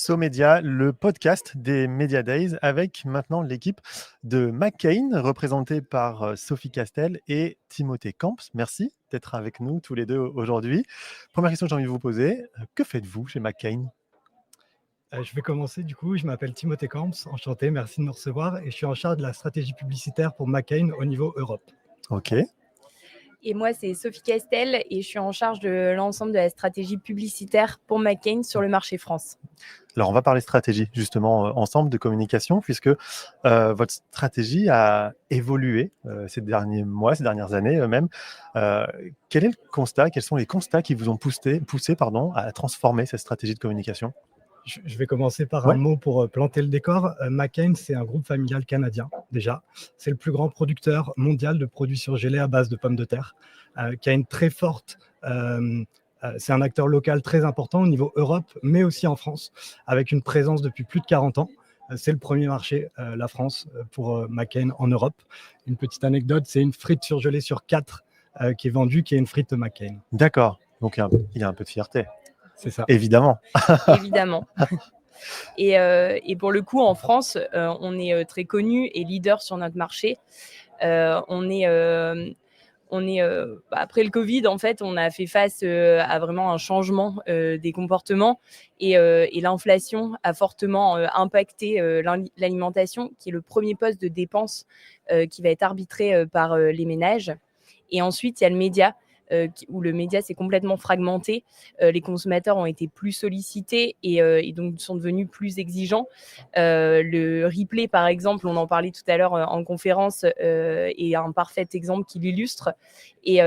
Somédia, le podcast des Media Days avec maintenant l'équipe de McCain représentée par Sophie Castel et Timothée Camps. Merci d'être avec nous tous les deux aujourd'hui. Première question que j'ai envie de vous poser, que faites-vous chez McCain? Je vais commencer du coup, je m'appelle Timothée Camps, enchanté, merci de me recevoir et je suis en charge de la stratégie publicitaire pour McCain au niveau Europe. Ok, Et moi, c'est Sophie Castel et je suis en charge de l'ensemble de la stratégie publicitaire pour McCain sur le marché France. alors on va parler stratégie justement ensemble de communication puisque votre stratégie a évolué ces derniers mois, ces dernières années même. Quel est le constat, quels sont les constats qui vous ont poussé à transformer cette stratégie de communication? Je vais commencer par Ouais. un mot pour planter le décor. McCain, c'est un groupe familial canadien déjà. C'est le plus grand producteur mondial de produits surgelés à base de pommes de terre, qui a une très forte... c'est un acteur local très important au niveau Europe, mais aussi en France, avec une présence depuis plus de 40 ans. C'est le premier marché, la France, pour McCain en Europe. Une petite anecdote, c'est une frite surgelée sur 4 qui est vendue, qui est une frite McCain. D'accord, donc il y a un peu de fierté, C'est ça. évidemment. Évidemment. Et pour le coup, en France, on est très connu et leader sur notre marché. Après le Covid, en fait, on a fait face à vraiment un changement des comportements et l'inflation a fortement impacté l'alimentation, qui est le premier poste de dépense qui va être arbitré par les ménages. Et ensuite, il y a le média, où le média s'est complètement fragmenté. Les consommateurs ont été plus sollicités et donc sont devenus plus exigeants. Le replay, par exemple, on en parlait tout à l'heure en conférence, est un parfait exemple qui l'illustre. Et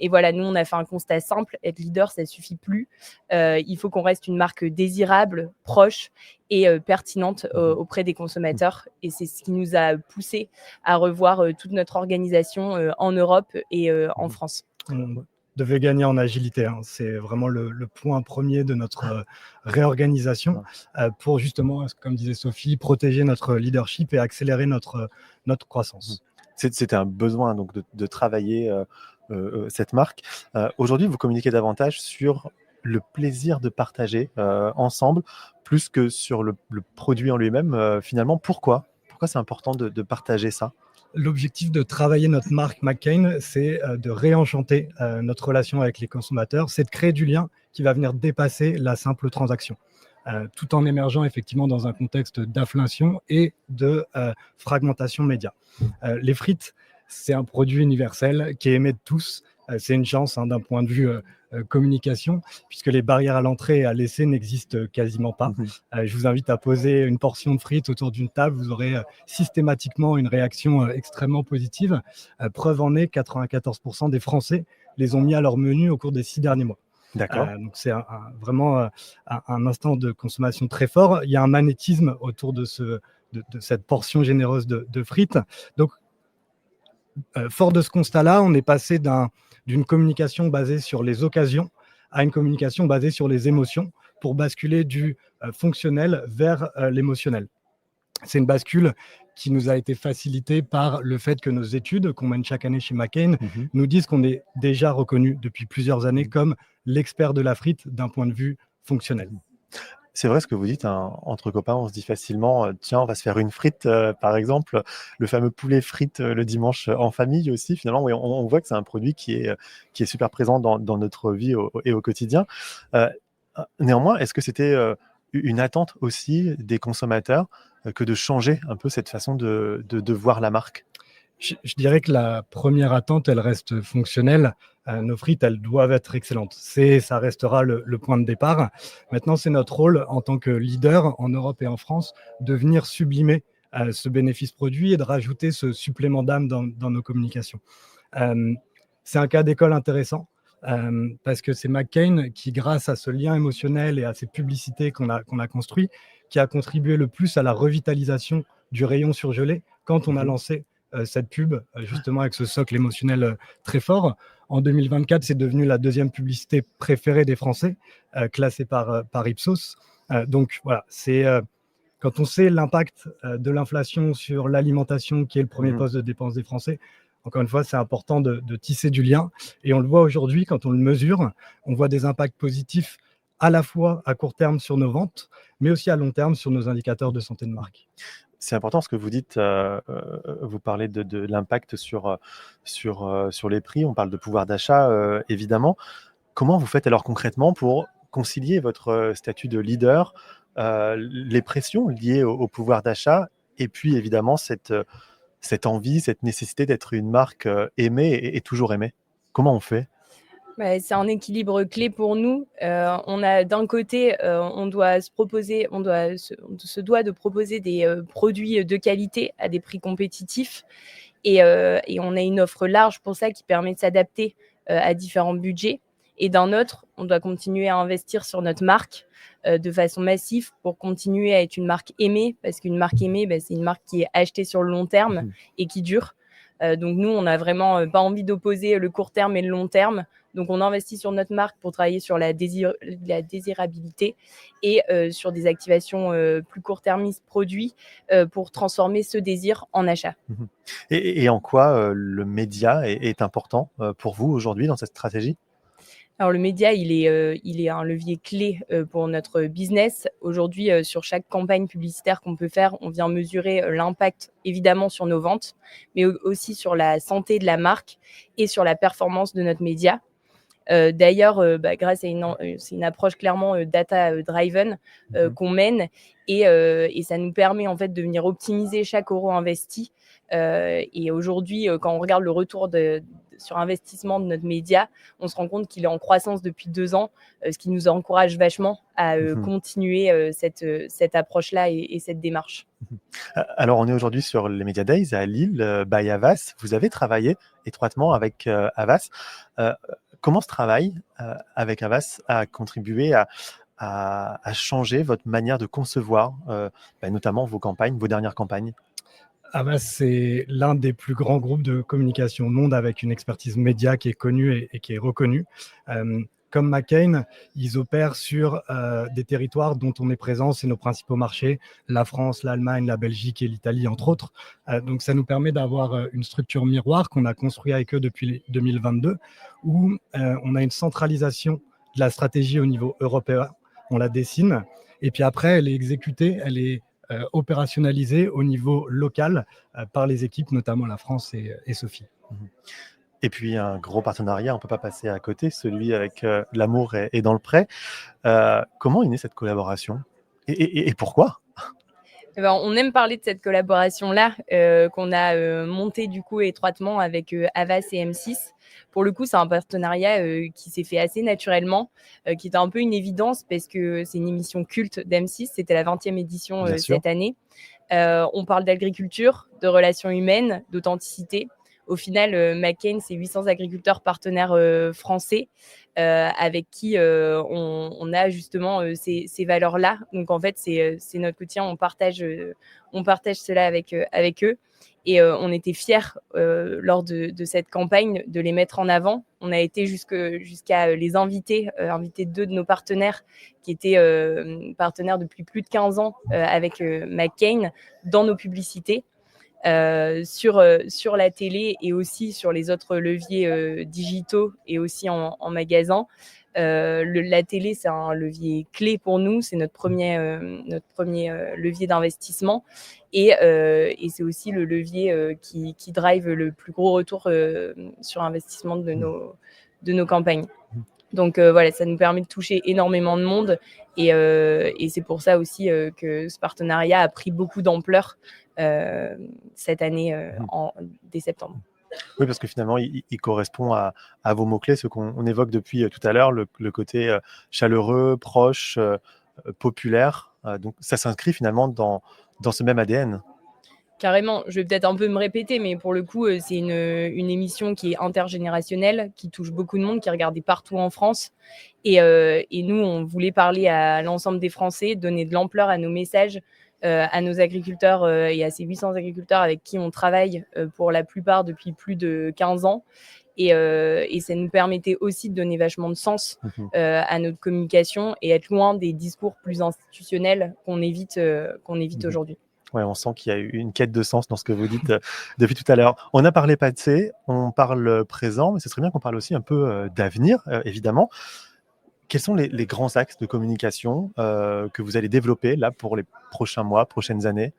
voilà, nous, on a fait un constat simple. Être leader, ça ne suffit plus. Il faut qu'on reste une marque désirable, proche et pertinente auprès des consommateurs. Et c'est ce qui nous a poussé à revoir toute notre organisation en Europe et en France. On devait gagner en agilité. C'est vraiment le point premier de notre réorganisation pour justement, comme disait Sophie, protéger notre leadership et accélérer notre croissance. C'était un besoin donc de travailler cette marque. Aujourd'hui, vous communiquez davantage sur le plaisir de partager ensemble, plus que sur le produit en lui-même. Finalement, pourquoi c'est important de partager ça? L'objectif de travailler notre marque McCain, c'est de réenchanter notre relation avec les consommateurs, c'est de créer du lien qui va venir dépasser la simple transaction, tout en émergeant effectivement dans un contexte d'inflation et de fragmentation média. Les frites, c'est un produit universel qui est aimé de tous. C'est une chance d'un point de vue communication, puisque les barrières à l'entrée et à l'essai n'existent quasiment pas. Je vous invite à poser une portion de frites autour d'une table, vous aurez systématiquement une réaction extrêmement positive. Preuve en est, 94% des Français les ont mis à leur menu au cours des 6 derniers mois. D'accord. Donc c'est vraiment un instant de consommation très fort. Il y a un magnétisme autour de cette portion généreuse de frites. Donc, fort de ce constat-là, on est passé d'une communication basée sur les occasions à une communication basée sur les émotions pour basculer du fonctionnel vers l'émotionnel. C'est une bascule qui nous a été facilitée par le fait que nos études qu'on mène chaque année chez McCain nous disent qu'on est déjà reconnu depuis plusieurs années comme l'expert de la frite d'un point de vue fonctionnel. C'est vrai ce que vous dites, entre copains, on se dit facilement, tiens, on va se faire une frite, par exemple, le fameux poulet frite le dimanche en famille aussi. Finalement, oui, on voit que c'est un produit qui est super présent dans notre vie et au quotidien. Néanmoins, est-ce que c'était une attente aussi des consommateurs que de changer un peu cette façon de voir la marque? Je dirais que la première attente, elle reste fonctionnelle. Nos frites, elles doivent être excellentes. Ça restera le point de départ. Maintenant, c'est notre rôle en tant que leader en Europe et en France de venir sublimer ce bénéfice produit et de rajouter ce supplément d'âme dans nos communications. C'est un cas d'école intéressant parce que c'est McCain qui, grâce à ce lien émotionnel et à ces publicités qu'on a construit, qui a contribué le plus à la revitalisation du rayon surgelé quand on a lancé cette pub, justement avec ce socle émotionnel très fort. En 2024, c'est devenu la deuxième publicité préférée des Français, classée par Ipsos. Donc voilà, quand on sait l'impact de l'inflation sur l'alimentation, qui est le premier poste de dépense des Français, encore une fois, c'est important de tisser du lien. Et on le voit aujourd'hui, quand on le mesure, on voit des impacts positifs à la fois à court terme sur nos ventes, mais aussi à long terme sur nos indicateurs de santé de marque. C'est important ce que vous dites, vous parlez de l'impact sur les prix, on parle de pouvoir d'achat, évidemment. Comment vous faites alors concrètement pour concilier votre statut de leader, les pressions liées au pouvoir d'achat et puis évidemment cette envie, cette nécessité d'être une marque aimée et toujours aimée? Comment on fait? Bah, c'est un équilibre clé pour nous. On a d'un côté, on doit se proposer on se doit de proposer des, produits, de qualité à des prix compétitifs et on a une offre large pour ça qui permet de s'adapter, à différents budgets et d'un autre, on doit continuer à investir sur notre marque, de façon massive pour continuer à être une marque aimée parce qu'une marque aimée, bah, c'est une marque qui est achetée sur le long terme Mmh. et qui dure. Donc nous, on a vraiment, pas envie d'opposer le court terme et le long terme. Donc on investit sur notre marque pour travailler sur la désirabilité et sur des activations, plus court-termistes produits, pour transformer ce désir en achat. Mmh. Et en quoi, le média est important, pour vous aujourd'hui dans cette stratégie? Alors le média, il est un levier clé, pour notre business. Aujourd'hui, sur chaque campagne publicitaire qu'on peut faire, on vient mesurer, l'impact évidemment sur nos ventes, mais aussi sur la santé de la marque et sur la performance de notre média. D'ailleurs, bah, grâce à c'est une approche clairement, data, driven, Mmh. qu'on mène et ça nous permet en fait de venir optimiser chaque euro investi. Et aujourd'hui, quand on regarde le retour sur investissement de notre média, on se rend compte qu'il est en croissance depuis 2 ans, ce qui nous encourage vachement à, Mmh. continuer, cette approche-là et cette démarche. Alors on est aujourd'hui sur les Media Days à Lille, by Havas. Vous avez travaillé étroitement avec, Havas. Heu, Comment ce travail, avec Havas a contribué à changer votre manière de concevoir, notamment vos campagnes, vos dernières campagnes? Havas, c'est l'un des plus grands groupes de communication au monde avec une expertise média qui est connue et qui est reconnue. Comme McCain, ils opèrent sur des territoires dont on est présent, c'est nos principaux marchés, la France, l'Allemagne, la Belgique et l'Italie, entre autres. Donc ça nous permet d'avoir une structure miroir qu'on a construite avec eux depuis 2022, où on a une centralisation de la stratégie au niveau européen, on la dessine, et puis après, elle est exécutée, elle est opérationnalisé au niveau local par les équipes, notamment la France et Sophie. Mmh. Et puis un gros partenariat, on ne peut pas passer à côté, celui avec, L'amour est dans le pré. Comment est née cette collaboration? Et pourquoi? Eh ben, on aime parler de cette collaboration-là, qu'on a, montée du coup étroitement avec, Havas et M6. Pour le coup, c'est un partenariat, qui s'est fait assez naturellement, qui était un peu une évidence parce que c'est une émission culte d'M6. C'était la 20e édition, Bien sûr. cette année. On parle d'agriculture, de relations humaines, d'authenticité. Au final, McCain, c'est 800 agriculteurs partenaires français avec qui on a justement ces valeurs-là. Donc en fait, c'est notre quotidien, on partage cela avec eux. Et on était fiers lors de cette campagne de les mettre en avant. On a été jusqu'à les inviter 2 de nos partenaires qui étaient partenaires depuis plus de 15 ans avec McCain dans nos publicités. Sur la télé et aussi sur les autres leviers digitaux et aussi en magasin. La télé, c'est un levier clé pour nous, c'est notre premier levier d'investissement et c'est aussi le levier qui drive le plus gros retour sur investissement de nos campagnes. Donc voilà, ça nous permet de toucher énormément de monde et c'est pour ça aussi que ce partenariat a pris beaucoup d'ampleur cette année Mmh. dès septembre. Oui, parce que finalement, il correspond à vos mots-clés, ce qu'on évoque depuis tout à l'heure, le côté chaleureux, proche, populaire. Donc ça s'inscrit finalement dans ce même ADN. Carrément, je vais peut-être un peu me répéter, mais pour le coup, c'est une émission qui est intergénérationnelle, qui touche beaucoup de monde, qui est regardée partout en France. Et nous, on voulait parler à l'ensemble des Français, donner de l'ampleur à nos messages, à nos agriculteurs et à ces 800 agriculteurs avec qui on travaille pour la plupart depuis plus de 15 ans. Et ça nous permettait aussi de donner vachement de sens Mmh. à notre communication et être loin des discours plus institutionnels qu'on évite Mmh. aujourd'hui. Ouais, on sent qu'il y a eu une quête de sens dans ce que vous dites, depuis tout à l'heure. On a parlé passé, on parle présent, mais ce serait bien qu'on parle aussi un peu, d'avenir, évidemment. Quels sont les grands axes de communication que vous allez développer là pour les prochains mois, prochaines années?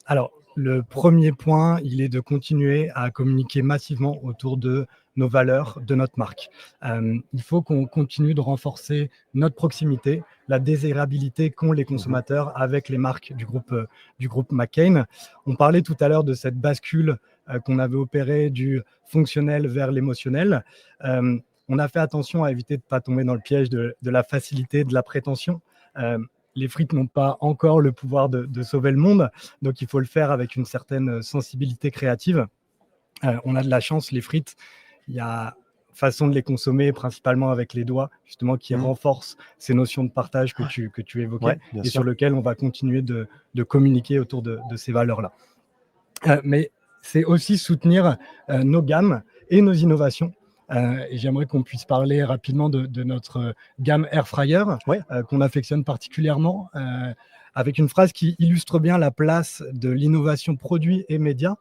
Alors, le premier point, il est de continuer à communiquer massivement autour de nos valeurs, de notre marque. Il faut qu'on continue de renforcer notre proximité, la désirabilité qu'ont les consommateurs avec les marques du groupe McCain. On parlait tout à l'heure de cette bascule qu'on avait opérée du fonctionnel vers l'émotionnel. On a fait attention à éviter de ne pas tomber dans le piège de la facilité, de la prétention. Les frites n'ont pas encore le pouvoir de sauver le monde, donc il faut le faire avec une certaine sensibilité créative. On a de la chance, les frites, il y a façon de les consommer principalement avec les doigts, justement, qui renforce ces notions de partage que tu évoquais, bien et sûr. sur lequel on va continuer de communiquer autour de ces valeurs-là. Mais c'est aussi soutenir nos gammes et nos innovations. Et j'aimerais qu'on puisse parler rapidement de notre gamme Air Fryer, qu'on affectionne particulièrement, avec une phrase qui illustre bien la place de l'innovation produit et média.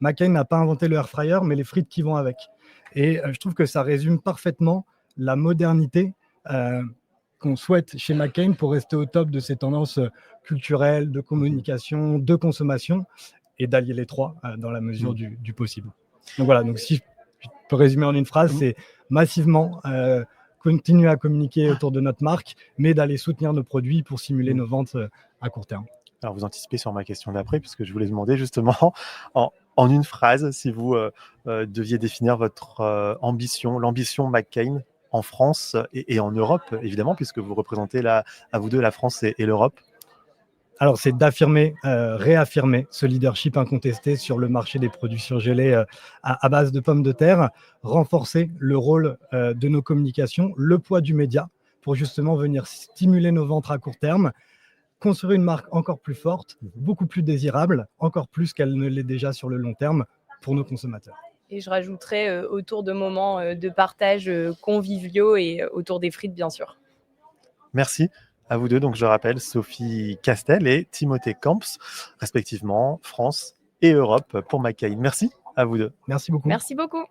McCain n'a pas inventé le Air Fryer, mais les frites qui vont avec. Et je trouve que ça résume parfaitement la modernité qu'on souhaite chez McCain pour rester au top de ces tendances culturelles, de communication, de consommation, et d'allier les trois dans la mesure du possible. Donc voilà, donc si je peux résumer en une phrase, c'est massivement continuer à communiquer autour de notre marque, mais d'aller soutenir nos produits pour simuler nos ventes à court terme. Alors, vous anticipez sur ma question d'après, puisque je voulais demander justement, en une phrase, si vous deviez définir votre ambition, l'ambition McCain en France et en Europe, évidemment, puisque vous représentez à vous deux la France et l'Europe. Alors, c'est d'affirmer, réaffirmer ce leadership incontesté sur le marché des produits surgelés à base de pommes de terre, renforcer le rôle de nos communications, le poids du média pour justement venir stimuler nos ventes à court terme, construire une marque encore plus forte, beaucoup plus désirable, encore plus qu'elle ne l'est déjà sur le long terme pour nos consommateurs. Et je rajouterais autour de moments de partage conviviaux et autour des frites, bien sûr. Merci à vous deux. Donc, je rappelle, Sophie Castel et Timothée Camps, respectivement France et Europe pour McCain. Merci à vous deux. Merci beaucoup. Merci beaucoup.